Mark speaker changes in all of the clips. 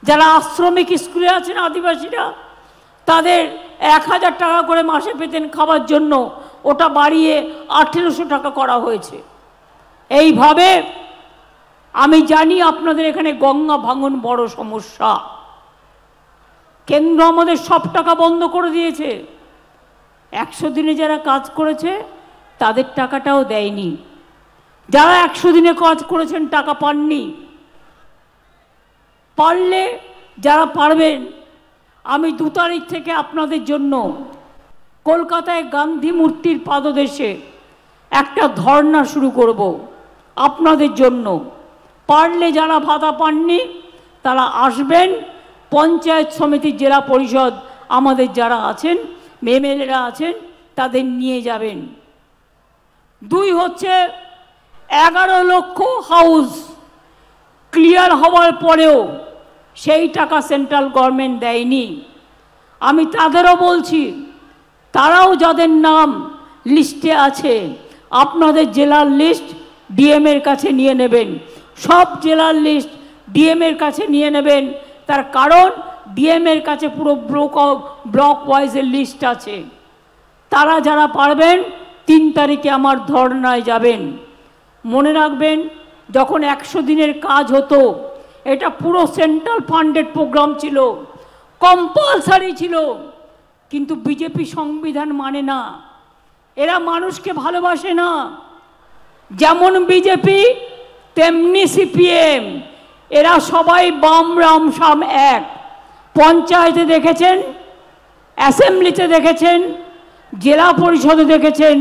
Speaker 1: যারা আশ্রমিক স্কুলে আছেন আদিবাসীরা, তাদের 1000 টাকা করে মাসে পেতেন খাবার জন্য, ওটা বাড়িয়ে 1800 টাকা করা হয়েছে। এইভাবে আমি জানি আপনাদের এখানে গঙ্গা ভাঙন বড় সমস্যা। কেন্দ্র আমাদের সব টাকা বন্ধ করে দিয়েছে। 100 দিনে যারা কাজ করেছে তাদের টাকাটাও দেয়নি। যারা 100 দিনে কাজ করেছেন টাকা পাননি। পারলে যারা পারবেন, আমি 2 তারিখ থেকে আপনাদের জন্য কলকাতায় গান্ধী মূর্তির পাদদেশে একটা ধর্ণা শুরু করব আপনাদের জন্য। পারলে যারা ভাতা পাননি তারা আসবেন, পঞ্চায়েত সমিতি, জেলা পরিষদ আমাদের যারা আছেন, এমএলএরা আছেন, তাদের নিয়ে যাবেন। 2 হচ্ছে 11 লক্ষ হাউস ক্লিয়ার হওয়ার পরেও সেই টাকা সেন্ট্রাল গভর্নমেন্ট দেয়নি। আমি তাদেরও বলছি, তারাও যাদের নাম লিস্টে আছে আপনাদের জেলার লিস্ট ডিএমের কাছে নিয়ে নেবেন। সব জেলার লিস্ট ডিএমের কাছে নিয়ে নেবেন। তার কারণ ডিএমের কাছে পুরো ব্লক ওয়াইজের লিস্ট আছে। তারা যারা পারবেন 3 তারিখে আমার ধর্নায় যাবেন। মনে রাখবেন, যখন 100 দিনের কাজ হতো, এটা পুরো সেন্ট্রাল ফান্ডেড প্রোগ্রাম ছিল, কম্পালসারি ছিল, কিন্তু বিজেপি সংবিধান মানে না। এরা মানুষকে ভালোবাসে না। যেমন বিজেপি তেমনি সিপিএম, এরা সবাই বাম রাম সাম এক। পঞ্চায়েতে দেখেছেন, অ্যাসেম্বলিতে দেখেছেন, জেলা পরিষদে দেখেছেন,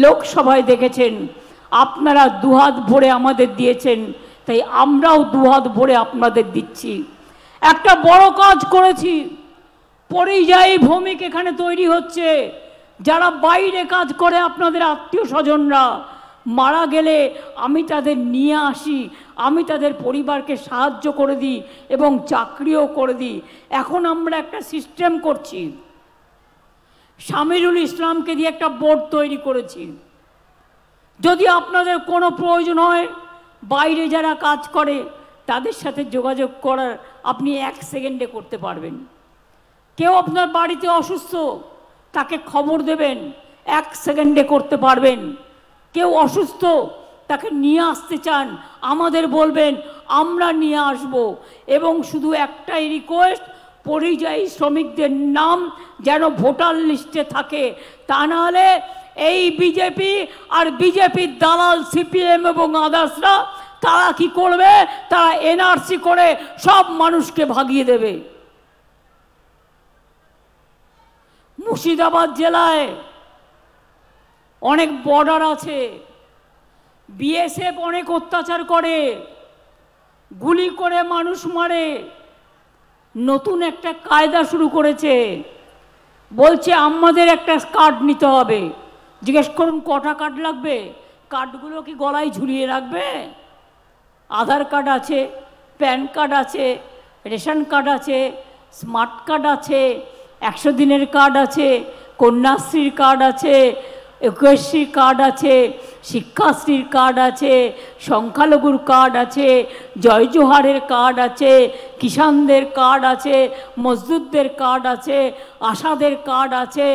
Speaker 1: লোকসভায় দেখেছেন। আপনারা 2 হাত ভরে আমাদের দিয়েছেন, তাই আমরাও 2 হাত ভরে আপনাদের দিচ্ছি। একটা বড় কাজ করেছি, পরিযায়ী ভূমিক এখানে তৈরি হচ্ছে। যারা বাইরে কাজ করে, আপনাদের আত্মীয় স্বজনরা মারা গেলে আমি তাদের নিয়ে আসি, আমি তাদের পরিবারকে সাহায্য করে দিই এবং চাকরিও করে দিই। এখন আমরা একটা সিস্টেম করছি, শামিরুল ইসলামকে দিয়ে একটা বোর্ড তৈরি করেছি। যদি আপনাদের কোনো প্রয়োজন হয়, বাইরে যারা কাজ করে তাদের সাথে যোগাযোগ করার আপনি 1 সেকেন্ডে করতে পারবেন। কেউ আপনার বাড়িতে অসুস্থ, তাকে খবর দেবেন, 1 সেকেন্ডে করতে পারবেন। কেউ অসুস্থ, তাকে নিয়ে আসতে চান, আমাদের বলবেন, আমরা নিয়ে আসব। এবং শুধু একটাই রিকোয়েস্ট, পরিযায়ী শ্রমিকদের নাম যেন ভোটার লিস্টে থাকে। তা নাহলে এই বিজেপি আর বিজেপির দালাল সিপিএম এবং আদার্সরা তারা কি করবে? তারা এনআরসি করে সব মানুষকে ভাগিয়ে দেবে। মুর্শিদাবাদ জেলায় অনেক বর্ডার আছে, বিএসএফ অনেক অত্যাচার করে, গুলি করে মানুষ মারে। নতুন একটা কায়দা শুরু করেছে, বলছে আমাদের একটা কার্ড নিতে হবে। জিজ্ঞেস করুন কটা কার্ড লাগবে? কার্ডগুলো কি গলায় ঝুলিয়ে রাখবে? আধার কার্ড আছে, প্যান কার্ড আছে, রেশন কার্ড আছে, স্মার্ট কার্ড আছে, 100 দিনের কার্ড আছে, কন্যাশ্রীর কার্ড আছে, ঐক্যশ্রীর কার্ড আছে, শিক্ষাশ্রীর কার্ড আছে, সংখ্যালঘুর কার্ড আছে, জয় জোহারের কার্ড আছে, কিষানদের কার্ড আছে, মজদুরদের কার্ড আছে, আশাদের কার্ড আছে,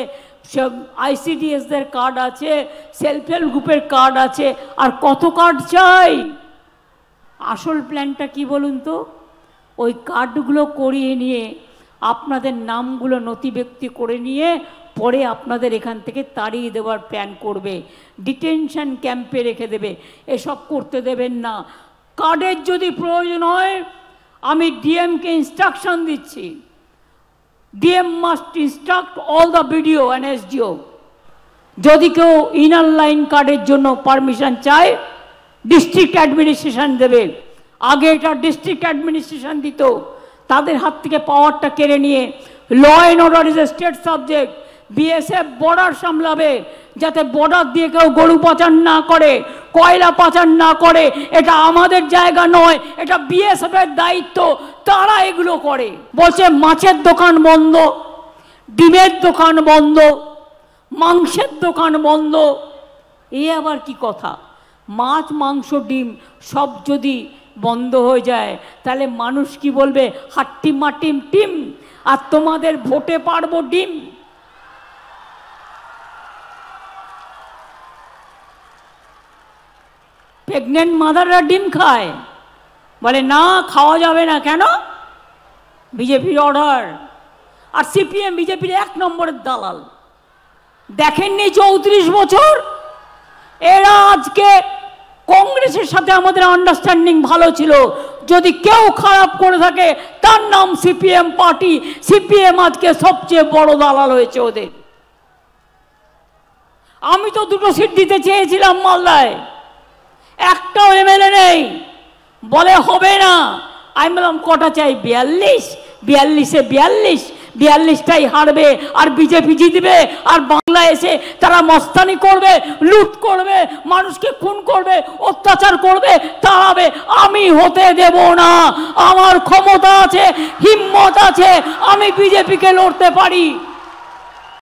Speaker 1: আইসিডিএসদের কার্ড আছে, সেলফ হেল্প গ্রুপের কার্ড আছে। আর কত কার্ড চাই? আসল প্ল্যানটা কি বলুন তো? ওই কার্ডগুলো করিয়ে নিয়ে আপনাদের নামগুলো নথিভুক্ত করে নিয়ে পরে আপনাদের এখান থেকে তাড়িয়ে দেওয়ার প্ল্যান করবে, ডিটেনশন ক্যাম্পে রেখে দেবে। এসব করতে দেবেন না। কার্ডের যদি প্রয়োজন হয়, আমি ডিএমকে ইনস্ট্রাকশন দিচ্ছি, DM must instruct all the BDO and SDO. যদি কেউ ইনার লাইন কার্ডের জন্য পারমিশন চায়, ডিস্ট্রিক্ট অ্যাডমিনিস্ট্রেশন দেবে। আগে এটা ডিস্ট্রিক্ট অ্যাডমিনিস্ট্রেশন দিত, তাদের হাত থেকে পাওয়ারটা কেড়ে নিয়ে law and order is a state subject. BSF border সামলাবে, যাতে বর্ডার দিয়ে কেউ গরু পাচার না করে, কয়লা পাচার না করে। এটা আমাদের জায়গা নয়, এটা বিএসএফ এর দায়িত্ব, তারা এগুলো করে। বলছে মাছের দোকান বন্ধ, ডিমের দোকান বন্ধ, মাংসের দোকান বন্ধ। এ আবার কি কথা? মাছ, মাংস, ডিম সব যদি বন্ধ হয়ে যায়, তাহলে মানুষ কি বলবে? হাট্টি মাটিম টিম, আর তোমাদের ভোটে পারবো ডিম। প্রেগনেন্ট মাদাররা ডিম খায়, বলে না খাওয়া যাবে না। কেন? বিজেপির অর্ডার। আর সিপিএম বিজেপির 1 নম্বরের দালাল। দেখেননি 34 বছর এরা? আজকে কংগ্রেসের সাথে আমাদের আন্ডারস্ট্যান্ডিং ভালো ছিল, যদি কেউ খারাপ করে থাকে তার নাম সিপিএম পার্টি। সিপিএম আজকে সবচেয়ে বড় দালাল হয়েছে ওদের। আমি তো 2টো সিট দিতে চেয়েছিলাম মালদায়, একটাও এমএলএ নেই, বলে হবে না। আমি বললাম কটা চাই? 42। 42-এ 42টাই হারবে, আর বিজেপি জিতবে। আর বাংলা এসে তারা মস্তানি করবে, লুট করবে, মানুষকে খুন করবে, অত্যাচার করবে, তাড়াবে। আমি হতে দেব না। আমার ক্ষমতা আছে, হিম্মত আছে, আমি বিজেপিকে লড়তে পারি।